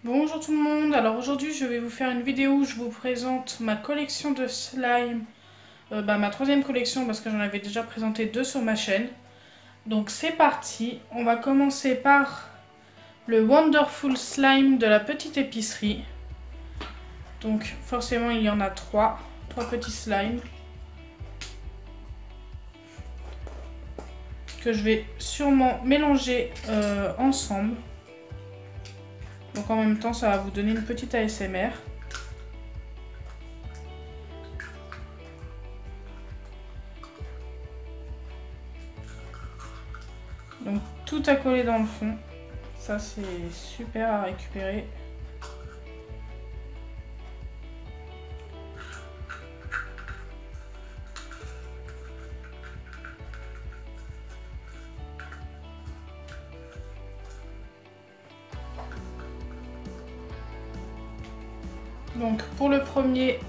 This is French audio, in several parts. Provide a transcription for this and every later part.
Bonjour tout le monde, alors aujourd'hui je vais vous faire une vidéo où je vous présente ma collection de slime, ma troisième collection parce que j'en avais déjà présenté deux sur ma chaîne. Donc c'est parti, on va commencer par le Wonderful Slime de la petite épicerie. Donc forcément il y en a trois petits slimes que je vais sûrement mélanger ensemble. Donc en même temps, ça va vous donner une petite ASMR. Donc tout à coller dans le fond. Ça c'est super à récupérer. Donc pour le premier,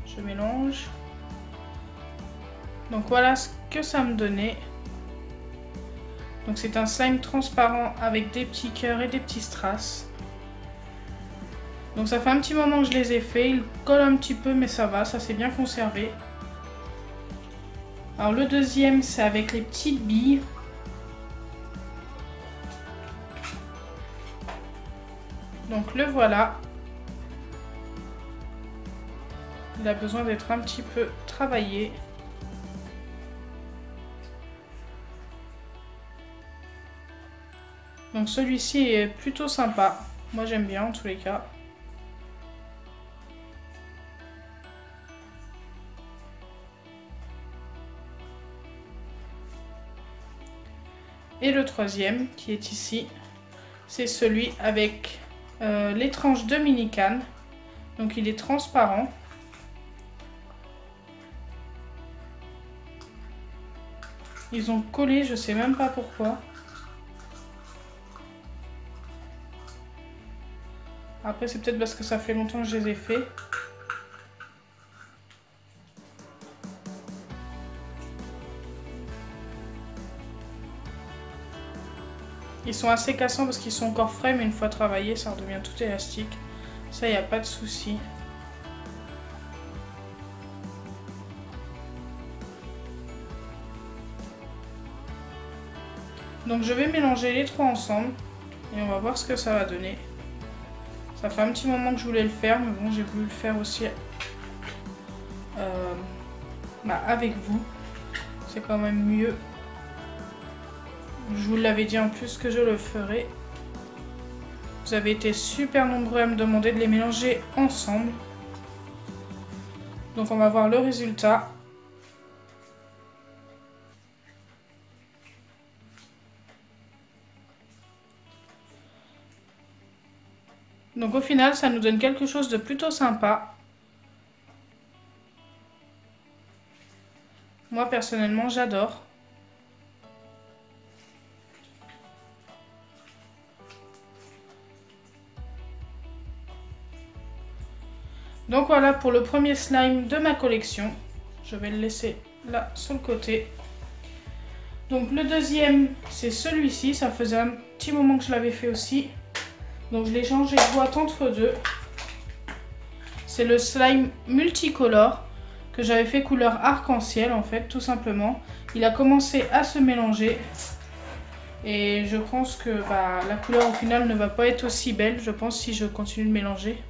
je mélange. Donc voilà ce que ça me donnait. Donc c'est un slime transparent avec des petits cœurs et des petits strass. Donc ça fait un petit moment que je les ai faits. Ils collent un petit peu mais ça va, ça s'est bien conservé. Alors le deuxième c'est avec les petites billes. Donc le voilà. Il a besoin d'être un petit peu travaillé. Donc celui-ci est plutôt sympa. Moi j'aime bien en tous les cas. Et le troisième qui est ici, c'est celui avec les tranches de mini canne. Donc il est transparent. Ils ont collé, je sais même pas pourquoi. Après c'est peut-être parce que ça fait longtemps que je les ai faits. Ils sont assez cassants parce qu'ils sont encore frais, mais une fois travaillés, ça redevient tout élastique. Ça, il n'y a pas de souci. Donc je vais mélanger les trois ensemble et on va voir ce que ça va donner. Ça fait un petit moment que je voulais le faire, mais bon, j'ai voulu le faire aussi avec vous. C'est quand même mieux. Je vous l'avais dit en plus que je le ferai. Vous avez été super nombreux à me demander de les mélanger ensemble. Donc on va voir le résultat. Donc au final, ça nous donne quelque chose de plutôt sympa. Moi personnellement, j'adore. Donc voilà pour le premier slime de ma collection. Je vais le laisser là sur le côté. Donc le deuxième, c'est celui-ci. Ça faisait un petit moment que je l'avais fait aussi. Donc je l'ai changé de boîte entre deux. C'est le slime multicolore que j'avais fait couleur arc-en-ciel en fait, tout simplement. Il a commencé à se mélanger. Et je pense que la couleur au final ne va pas être aussi belle, je pense, si je continue de mélanger.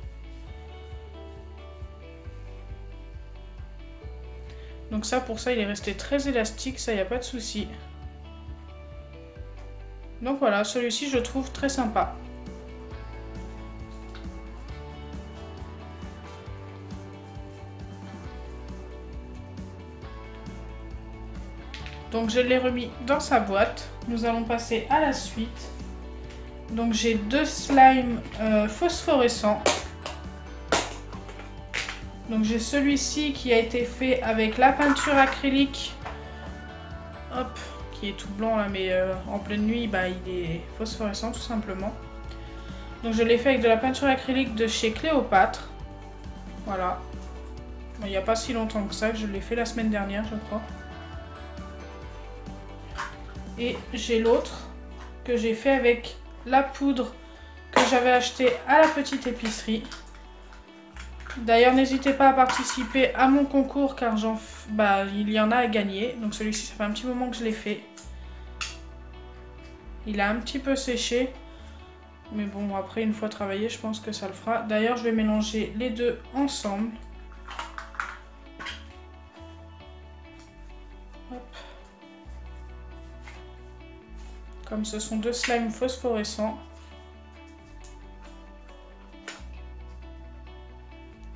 Donc ça, pour ça, il est resté très élastique, ça, il n'y a pas de souci. Donc voilà, celui-ci, je le trouve très sympa. Donc je l'ai remis dans sa boîte. Nous allons passer à la suite. Donc j'ai deux slimes phosphorescents. Donc j'ai celui-ci qui a été fait avec la peinture acrylique. Hop, qui est tout blanc là, mais en pleine nuit, il est phosphorescent tout simplement. Donc je l'ai fait avec de la peinture acrylique de chez Cléopâtre. Voilà. Bon, il n'y a pas si longtemps que ça, que je l'ai fait la semaine dernière, je crois. Et j'ai l'autre que j'ai fait avec la poudre que j'avais achetée à la petite épicerie. D'ailleurs, n'hésitez pas à participer à mon concours car il y en a à gagner. Donc celui-ci, ça fait un petit moment que je l'ai fait. Il a un petit peu séché. Mais bon, après, une fois travaillé, je pense que ça le fera. D'ailleurs, je vais mélanger les deux ensemble. Hop. Comme ce sont deux slimes phosphorescents.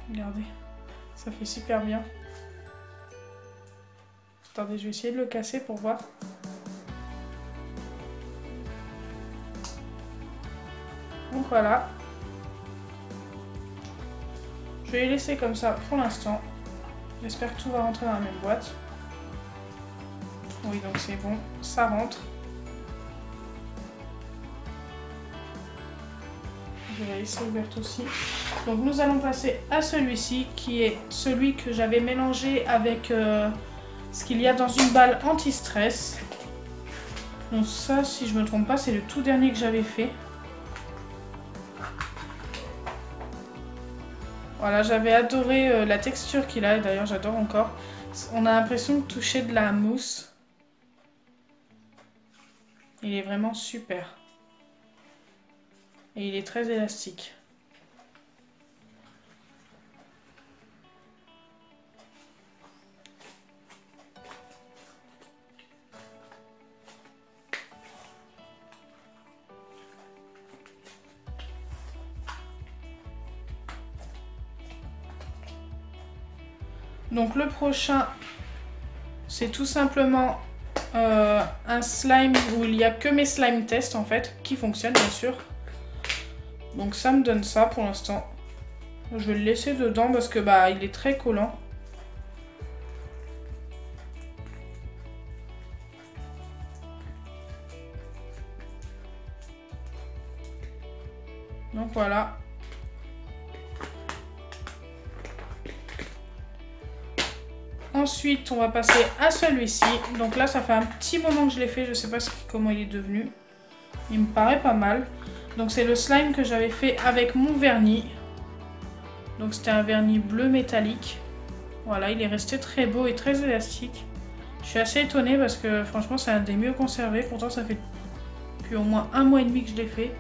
Regardez, ça fait super bien. Attendez, je vais essayer de le casser pour voir. Donc voilà. Je vais les laisser comme ça pour l'instant. J'espère que tout va rentrer dans la même boîte. Oui, donc c'est bon, ça rentre. Je vais la laisser ouverte aussi. Donc nous allons passer à celui-ci qui est celui que j'avais mélangé avec ce qu'il y a dans une balle anti-stress. Donc ça, si je me trompe pas, c'est le tout dernier que j'avais fait. Voilà, j'avais adoré la texture qu'il a, et d'ailleurs j'adore encore. On a l'impression de toucher de la mousse. Il est vraiment super. Et il est très élastique. Donc le prochain, c'est tout simplement un slime où il n'y a que mes slime tests en fait, qui fonctionnent bien sûr. Donc ça me donne ça pour l'instant. Je vais le laisser dedans parce que il est très collant. Donc voilà. Ensuite, on va passer à celui-ci. Donc là, ça fait un petit moment que je l'ai fait. Je sais pas comment il est devenu. Il me paraît pas mal. Donc c'est le slime que j'avais fait avec mon vernis. Donc c'était un vernis bleu métallique. Voilà, il est resté très beau et très élastique. Je suis assez étonnée parce que franchement, c'est un des mieux conservés. Pourtant, ça fait depuis au moins 1 mois et demi que je l'ai fait.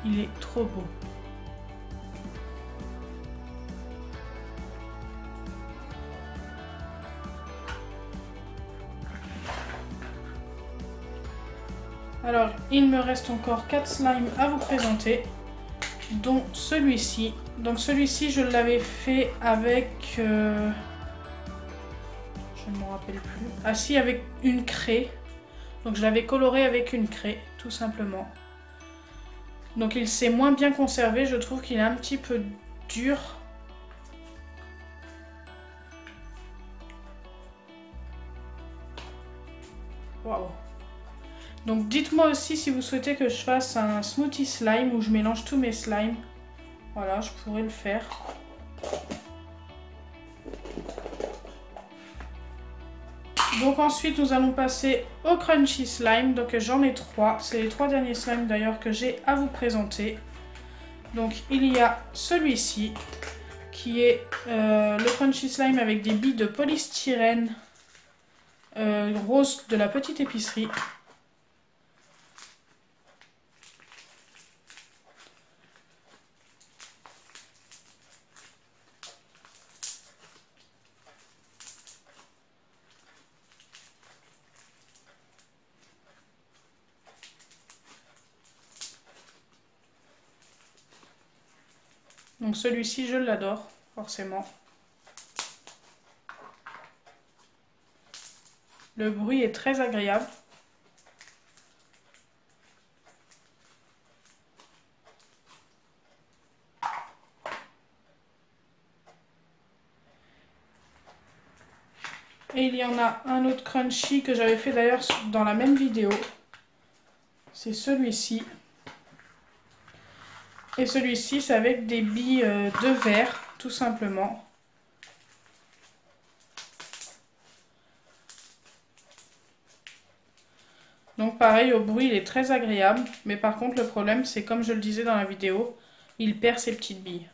Il est trop beau. Alors, il me reste encore 4 slimes à vous présenter, dont celui-ci. Donc celui-ci, je l'avais fait avec... je ne me rappelle plus. Ah si, avec une craie. Donc je l'avais coloré avec une craie, tout simplement. Donc il s'est moins bien conservé, je trouve qu'il est un petit peu dur. Waouh! Donc dites-moi aussi si vous souhaitez que je fasse un smoothie slime où je mélange tous mes slimes. Voilà, je pourrais le faire. Donc ensuite nous allons passer au crunchy slime. Donc j'en ai 3. C'est les 3 derniers slimes d'ailleurs que j'ai à vous présenter. Donc il y a celui-ci qui est le crunchy slime avec des billes de polystyrène rose de la petite épicerie. Donc celui-ci, je l'adore, forcément. Le bruit est très agréable. Et il y en a un autre crunchy que j'avais fait d'ailleurs dans la même vidéo. C'est celui-ci. Et celui-ci, c'est avec des billes de verre, tout simplement. Donc pareil, au bruit, il est très agréable. Mais par contre, le problème, c'est comme je le disais dans la vidéo, il perd ses petites billes.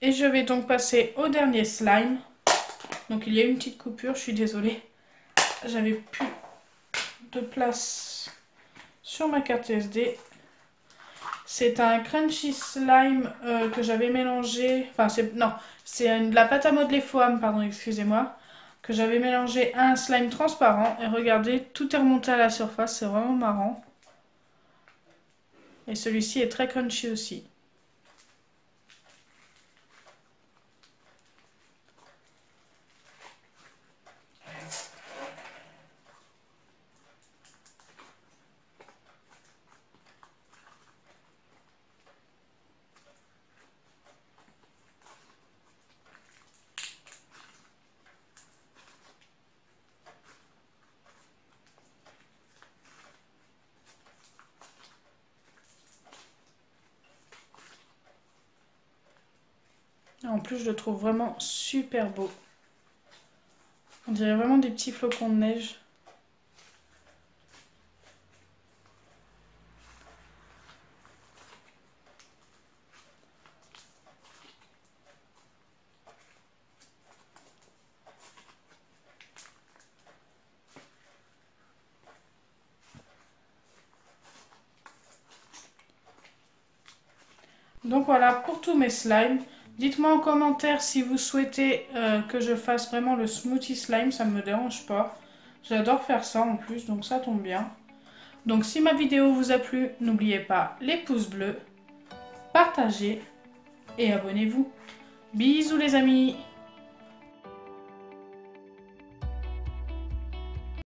Et je vais donc passer au dernier slime. Donc il y a une petite coupure, je suis désolée. J'avais plus de place sur ma carte SD. C'est un crunchy slime que j'avais mélangé. Enfin, c'est de la pâte à modeler Foam, pardon, excusez-moi. Que j'avais mélangé à un slime transparent. Et regardez, tout est remonté à la surface, c'est vraiment marrant. Et celui-ci est très crunchy aussi. En plus, je le trouve vraiment super beau. On dirait vraiment des petits flocons de neige. Donc voilà pour tous mes slimes. Dites-moi en commentaire si vous souhaitez que je fasse vraiment le smoothie slime, ça ne me dérange pas. J'adore faire ça en plus, donc ça tombe bien. Donc si ma vidéo vous a plu, n'oubliez pas les pouces bleus, partagez et abonnez-vous. Bisous les amis!